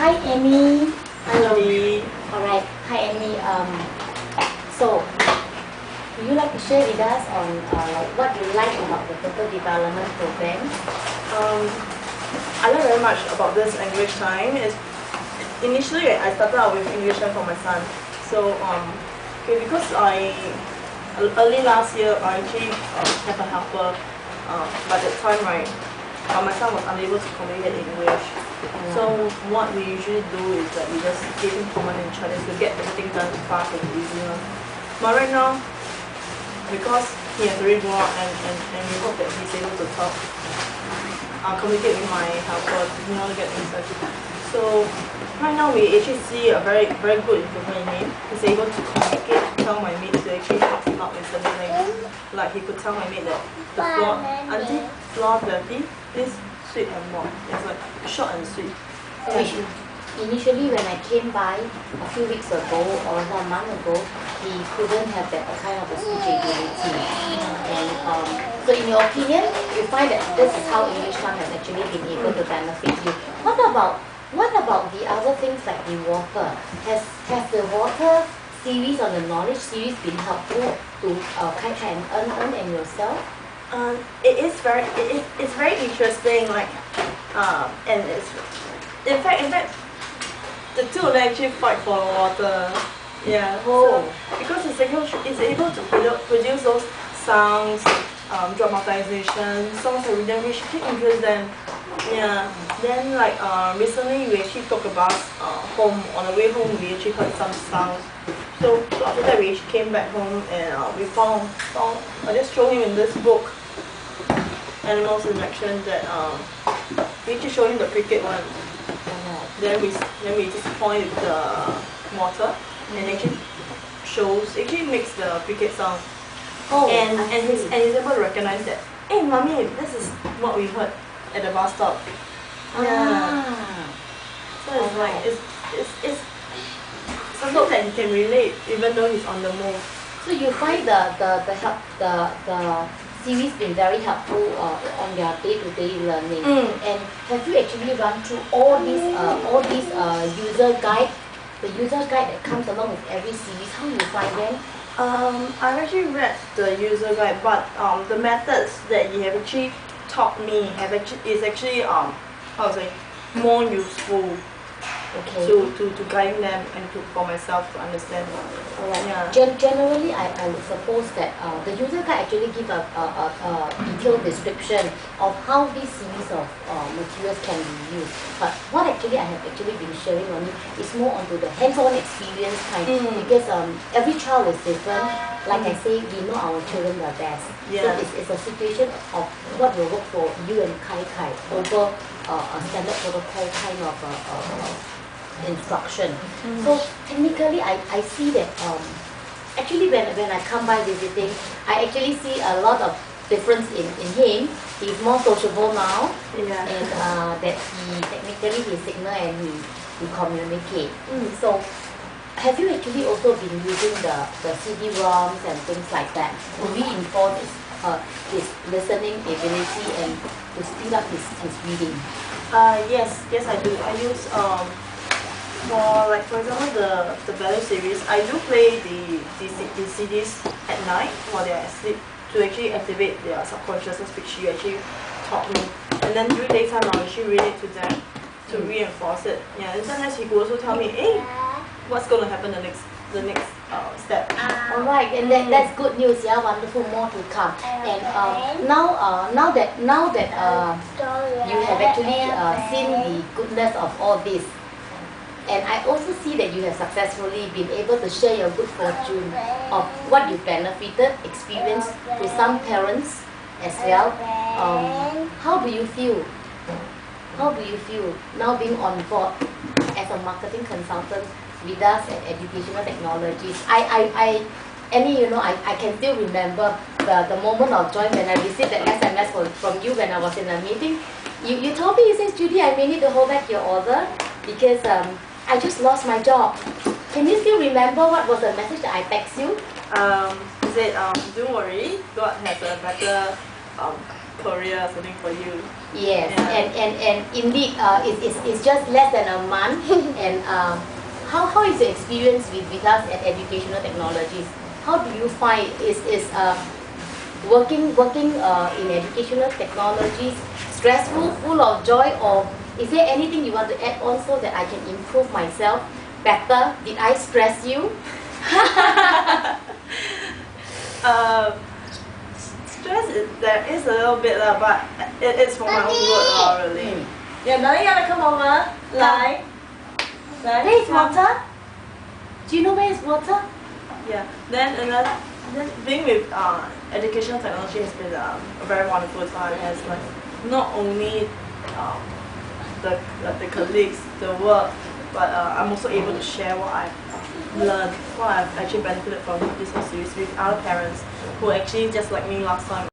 Hi, Amy. Hello. Alright. Hi, Amy. So, would you like to share with us on what you like about the total development program? I like very much about this English time. Initially I started out with English time for my son. So because early last year I actually have a helper. But at the time my son was unable to communicate in English. So what we usually do is that we just give him command in Chinese to get everything done fast and easier. But right now, because he has already grown up and we hope that he's able to talk, communicate with my helper, to get things done. So right now we actually see a very good improvement in him. He's able to communicate, tell my maid to actually talk not listening. Like he could tell my maid that the floor, auntie, floor dirty, please sweep and mop. It's like short and sweet. Initially, when I came by a few weeks ago or a month ago, he couldn't have that kind of a speech ability. And so, in your opinion, you find that this is how English Time has actually been able to benefit you. What about the other things like the water? Has the water series or the knowledge series been helpful to Kai and yourself? It's very interesting. And it's in fact. The two of them actually fight for water. Yeah. Oh. So, because it's able to produce those sounds, dramatization, songs that really interest them. Yeah. Then recently we actually took a bus home. On the way home we actually heard some sounds. So after that we actually came back home and we found I just showed him in this book, Animals in Action, that we actually showed him the cricket one. Then we just point the water and actually makes the cricket sound. Oh, and he's able to recognize that. Hey, mommy, this is what we heard at the bus stop. Yeah. So it's something that he can relate even though he's on the move. So you find the series been very helpful on your day-to-day learning. And have you actually run through all these user guide, the user guide that comes along with every series? How do you find them? I've actually read the user guide, but the methods that you have actually taught me is actually more useful. Okay. To guide them and for myself to understand. Alright. Yeah. Generally, I would suppose that the user guide actually give a detailed description of how this series of materials can be used. But what actually I have actually been sharing on it is more onto the hands-on experience kind, because every child is different. Like I say, we know our children the best. Yeah. So it's a situation of what will work for you and Kai over a standard protocol kind of instruction. So technically I see that actually when I come by visiting, I actually see a lot of difference in him. He's more sociable now. Yeah. And that he technically he signal and he communicate. So have you actually also been using the CD-ROMs and things like that to reinforce his listening ability and to speed up his reading? Yes I do. I use for example the value series. I do play the CDs at night while they are asleep to actually activate their subconsciousness, which you actually taught me. And then during daytime I'll actually read it to them to reinforce it. Yeah, and sometimes he could also tell me, hey, what's going to happen the next step. Alright, and that's good news. Yeah, wonderful. More to come. And now that you have actually seen the goodness of all this, and I also see that you have successfully been able to share your good fortune of what you benefited, experienced with some parents as well. How do you feel? How do you feel now being on board as a marketing consultant with us at Educational Technologies? I can still remember the moment of joy when I received that SMS from you when I was in a meeting. You told me, you said, Judy, I may need to hold back your order because I just lost my job. Can you still remember what was the message that I text you? He said, don't worry, God has a better career or something for you. Yes, Yeah. and indeed, it's just less than a month. And how is your experience with us at Educational Technologies? How do you find is working in Educational Technologies stressful, full of joy, or is there anything you want to add on so that I can improve myself better? Did I stress you? Stress there is a little bit but it's for my own good really. Yeah, now you gotta come over. Like, Where is water? Do you know where is water? Yeah. Then being with educational technology has been a very wonderful time. It has like not only the colleagues, the work, but I'm also able to share what I've learned, what I've actually benefited from this whole series with other parents who actually just like me last time